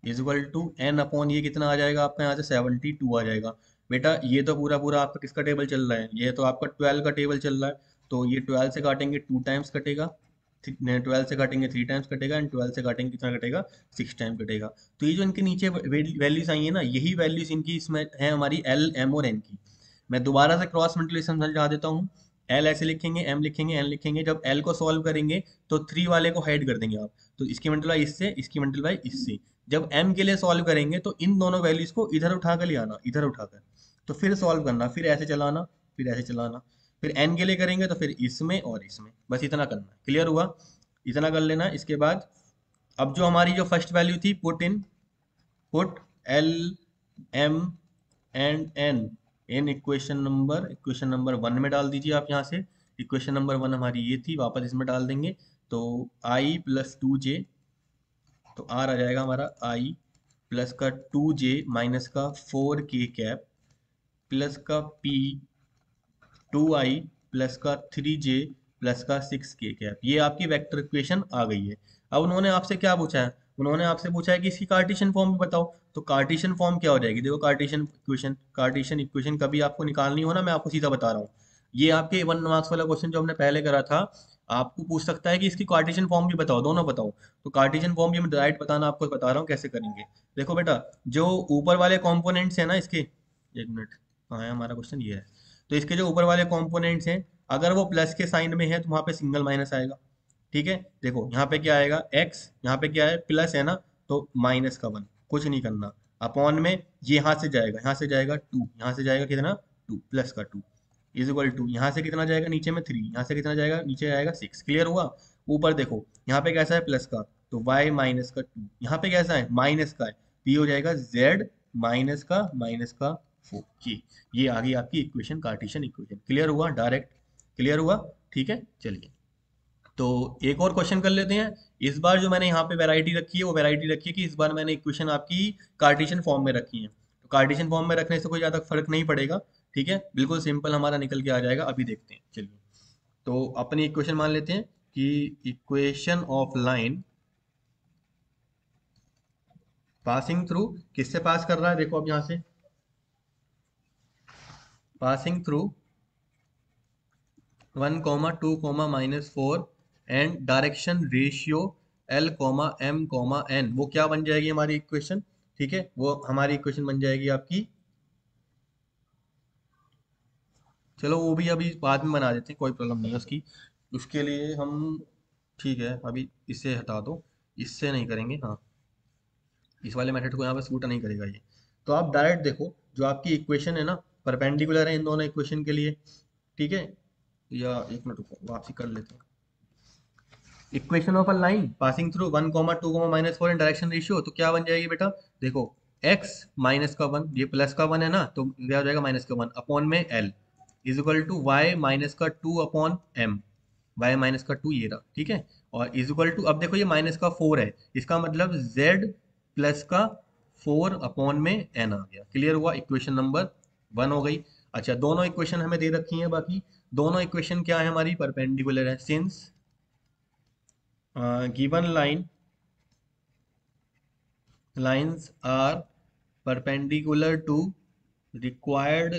S1: is equal to N upon ये कितना आ जाएगा आपका यहाँ से 72 आ जाएगा। बेटा ये तो पूरा पूरा आपका किसका टेबल चल रहा है, ये तो आपका 12 का टेबल चल रहा है। तो ये 12 से काटेंगे 2 टाइम्स कटेगा, 12 से काटेंगे 3 टाइम्स कटेगा, एंड 12 से काटेंगे कितना कटेगा 6 टाइम कटेगा। तो ये जो इनके नीचे वैल्यूज आई है ना, यही वैल्यूज इनकी इसमें है हमारी L M और N की। मैं दोबारा से क्रॉस मल्टीप्लिकेशन समझा देता हूँ। L ऐसे लिखेंगे, M लिखेंगे, N लिखेंगे। जब L को सॉल्व करेंगे तो 3 वाले को हाइड कर देंगे आप, तो इसकी मल्टीप्लाई इससे, इसकी मल्टीप्लाई इससे। जब M के लिए सॉल्व करेंगे तो इन दोनों वैल्यूज को इधर उठा कर ले आना, इधर उठाकर, तो फिर सॉल्व करना, फिर ऐसे चलाना, फिर ऐसे चलाना। फिर N के लिए करेंगे तो फिर इसमें और इसमें, बस इतना करना है, क्लियर हुआ। इतना कर लेना। इसके बाद अब जो हमारी जो फर्स्ट वैल्यू थी, put L M and N in equation number 1 में डाल दीजिए आप यहाँ से। इक्वेशन नंबर 1 हमारी ये थी, वापस इसमें डाल देंगे। तो I प्लस 2J, तो R आ जाएगा हमारा I प्लस का 2J माइनस का 4K कैप प्लस का P 2I प्लस का 3J प्लस का 6K कैप। ये आपकी वेक्टर इक्वेशन आ गई है। अब उन्होंने आपसे क्या पूछा है, उन्होंने आपसे पूछा है कि इसकी कार्टेशियन फॉर्म भी बताओ। तो कार्टेशियन फॉर्म क्या हो जाएगी, देखो कार्टेशियन कभी आपको निकालनी हो ना, मैं आपको सीधा बता रहा हूँ। ये आपके 1 मार्क्स वाला क्वेश्चन जो हमने पहले करा था, आपको पूछ सकता है कि इसकी कार्टेशियन फॉर्म भी बताओ, दोनों बताओ। तो कार्टेशियन फॉर्म भी मैं डायरेक्ट बताना आपको बता रहा हूँ कैसे करेंगे। देखो बेटा, जो ऊपर वाले कॉम्पोनेंट्स है ना इसके, एक मिनट, कहाँ है हमारा क्वेश्चन, ये है। तो इसके जो ऊपर वाले कंपोनेंट्स हैं, अगर वो प्लस के साइन में है तो वहां पे सिंगल माइनस आएगा, ठीक है। देखो यहाँ पे क्या आएगा x, यहाँ पे क्या है प्लस है ना, तो माइनस का 1, कुछ नहीं करना। अपॉन में ये यहाँ से जाएगा, यहाँ से जाएगा 2, यहाँ से जाएगा कितना 2, प्लस का 2, इज इक्वल टू यहाँ से कितना जाएगा नीचे में 3, यहाँ से कितना जाएगा नीचे आएगा 6, क्लियर हुआ। ऊपर देखो यहाँ पे कैसा है प्लस का, तो y माइनस का 2, यहाँ पे कैसा है माइनस का है, तो ये हो जाएगा z माइनस का 4। ये आ गई आपकी इक्वेशन, कार्टेशियन इक्वेशन, क्लियर हुआ, डायरेक्ट क्लियर हुआ, ठीक है। चलिए तो एक और क्वेश्चन कर लेते हैं। इस बार जो मैंने यहाँ पे वैरायटी रखी है, वो वैरायटी रखी है कि इस बार मैंने इक्वेशन आपकी कार्टेशियन फॉर्म में रखी है। तो कार्टेशियन फॉर्म में रखने से कोई ज़्यादा फर्क नहीं पड़ेगा, ठीक है, बिल्कुल सिंपल हमारा निकल के आ जाएगा। अभी देखते हैं, चलिए। तो अपनी इक्वेशन मान लेते हैं कि equation of line passing through, किससे पास कर रहा है, देखो अब यहाँ से passing through 1,2,-4 and direction ratio L,M,N, वो क्या बन जाएगी हमारी इक्वेशन? ठीक है, वो हमारी इक्वेशन बन जाएगी आपकी, चलो वो भी अभी बाद में बना देते हैं, कोई प्रॉब्लम नहीं है उसकी। उसके लिए हम, ठीक है, अभी इससे हटा दो, इससे नहीं करेंगे, हाँ, इस वाले मेथड को यहाँ पे सूट नहीं करेगा ये। तो आप डायरेक्ट देखो, जो आपकी इक्वेशन है ना, परपेंडिकुलर है इन दोनों इक्वेशन के लिए, ठीक है, या एक मिनट रुको, वापसी कर लेते हैं। Equation of a line passing through 1,2,-4 in direction ratio, तो क्या बन जाएगी बेटा? देखो, x माइनस का 1, ये प्लस का 1 है ना, तो क्या हो जाएगा? माइनस का 1 अपॉन में l is equal to Y minus का 2 अपॉन m, वाई माइनस का 2 ये रहा, ठीक है। और इज इक्वल टू, अब देखो ये माइनस का 4 है, इसका मतलब z प्लस का 4 अपॉन में n आ गया। क्लियर हुआ? इक्वेशन नंबर 1 हो गई। अच्छा, दोनों इक्वेशन हमें दे रखी हैं, बाकी दोनों इक्वेशन क्या है हमारी? परपेंडिकुलर है। Since given lines are perpendicular to required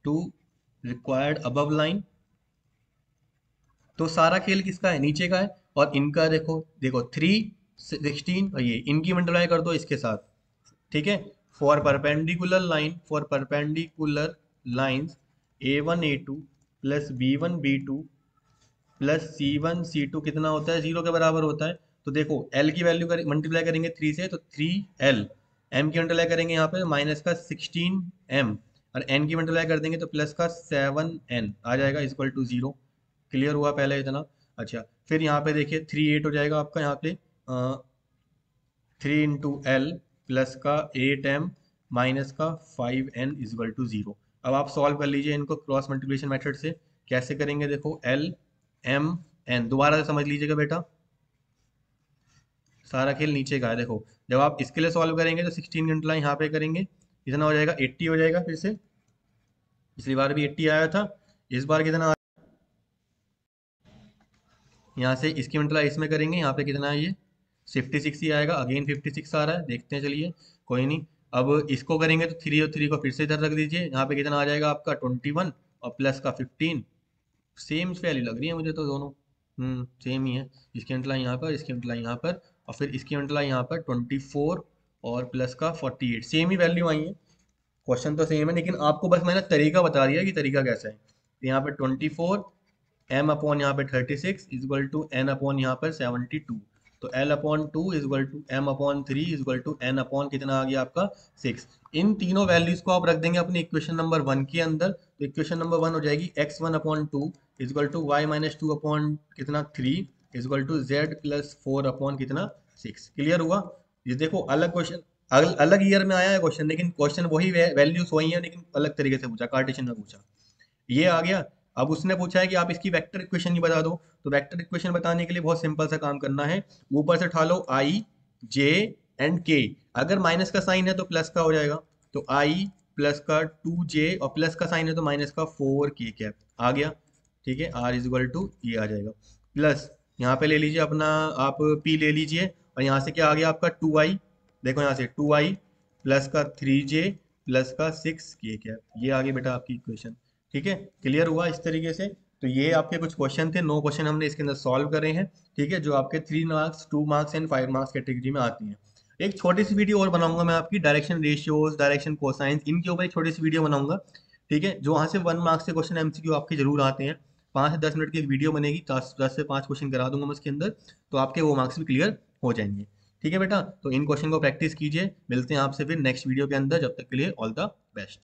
S1: to required above line, तो सारा खेल किसका है? नीचे का है। और इनका देखो, देखो 3, 16 और ये इनकी मल्टीप्लाई कर दो इसके साथ, ठीक है। For perpendicular lines A1 A2 plus B1 B2 plus C1 C2 कितना होता है? 0 के बराबर होता है। तो देखो, L की वैल्यू मल्टीप्लाई करेंगे 3 से, तो 3L, M की मल्टीप्लाई करेंगे यहाँ पे माइनस का 16M, और N की मल्टीप्लाई कर देंगे तो प्लस का 7N आ जाएगा, इक्वल टू 0। क्लियर हुआ पहले इतना? अच्छा, फिर यहाँ पे देखिए 3 8 हो जाएगा आपका यहाँ पे, 3 × L प्लस का 8M माइनस का 5N इक्वल टू 0। अब आप सॉल्व कर लीजिए इनको क्रॉस मल्टीप्लिकेशन मेथड से। कैसे करेंगे? देखो, L, M, N दोबारा से समझ लीजिएगा बेटा, सारा खेल नीचे का है। देखो, जब आप इसके लिए सॉल्व करेंगे तो 16 घंटा यहाँ पे करेंगे, कितना हो जाएगा? 80 हो जाएगा। फिर से पिछली बार भी 80 आया था, इस बार कितना? यहाँ से इसकी मल्टीप्लाई इसमें करेंगे, यहाँ पे कितना है? ये 56 ही आएगा। अगेन 56 आ रहा है, देखते हैं, चलिए कोई नहीं। अब इसको करेंगे तो 3 और 3 को फिर से इधर रख दीजिए, यहाँ पे कितना आ जाएगा आपका? 21 और प्लस का 15। सेम वैल्यू लग रही है मुझे तो दोनों, सेम ही है। इसकी मल्टीप्लाई यहाँ पर, इसकी मल्टीप्लाई यहाँ पर, और फिर इसकी मल्टीप्लाई यहाँ पर 24 और प्लस का 48, सेम ही वैल्यू आई है। क्वेश्चन तो सेम है, लेकिन आपको बस मैंने तरीका बता दिया कि तरीका कैसा है। तो यहाँ पे 24 M अपॉन यहाँ पे 36 इजल टू N अपॉन यहाँ पर 72, तो L upon 2 equal to M upon 3 equal to N upon कितना आ गया आपका? 6। इन तीनों वैल्यूज को आप रख देंगे अपनी इक्वेशन नंबर 1 के अंदर, तो इक्वेशन नंबर 1 हो जाएगी x1 upon 2 equal to y minus 2 upon कितना 3 equal to z plus 4 upon कितना 6। क्लियर हुआ? ये देखो, अलग क्वेश्चन, अलग ईयर में आया है क्वेश्चन, लेकिन क्वेश्चन वही, वैल्यूज वही है, लेकिन अलग तरीके से पूछा, कार्टेशियन में पूछा। ये आ गया। अब उसने पूछा है कि आप इसकी वेक्टर इक्वेशन ही बता दो, तो वेक्टर इक्वेशन बताने के लिए बहुत सिंपल सा काम करना है, ऊपर से उठा लो I J एंड K, अगर माइनस का साइन है तो प्लस का हो जाएगा, तो I प्लस का 2J और प्लस का साइन है तो माइनस का 4K कैप आ गया, ठीक है। R इज इक्वल टू ये आ जाएगा, प्लस यहाँ पे ले लीजिए अपना, आप P ले लीजिए, और यहाँ से क्या आ गया आपका 2I, देखो यहाँ से 2I प्लस का 3J प्लस का 6K कैप, ये आ गई बेटा आपकी इक्वेशन, ठीक है। क्लियर हुआ इस तरीके से? तो ये आपके कुछ क्वेश्चन थे, 9 क्वेश्चन हमने इसके अंदर सॉल्व करे हैं, ठीक है, जो आपके 3 marks, 2 marks and 5 marks category में आती हैं। एक छोटी सी वीडियो और बनाऊंगा मैं आपकी, डायरेक्शन रेशियोज, डायरेक्शन कोसाइंस, इनके ऊपर एक छोटी सी वीडियो बनाऊंगा, ठीक है, जो वहाँ से 1 मार्क्स के क्वेश्चन MCQ आपके जरूर आते हैं। 5 से 10 मिनट की एक वीडियो बनेगी, 10 से 5 क्वेश्चन करा दूंगा मैं उसके अंदर, तो आपके वो मार्क्स भी क्लियर हो जाएंगे, ठीक है बेटा। तो इन क्वेश्चन को प्रैक्टिस कीजिए, मिलते हैं आपसे फिर नेक्स्ट वीडियो के अंदर, जब तक के लिए ऑल द बेस्ट।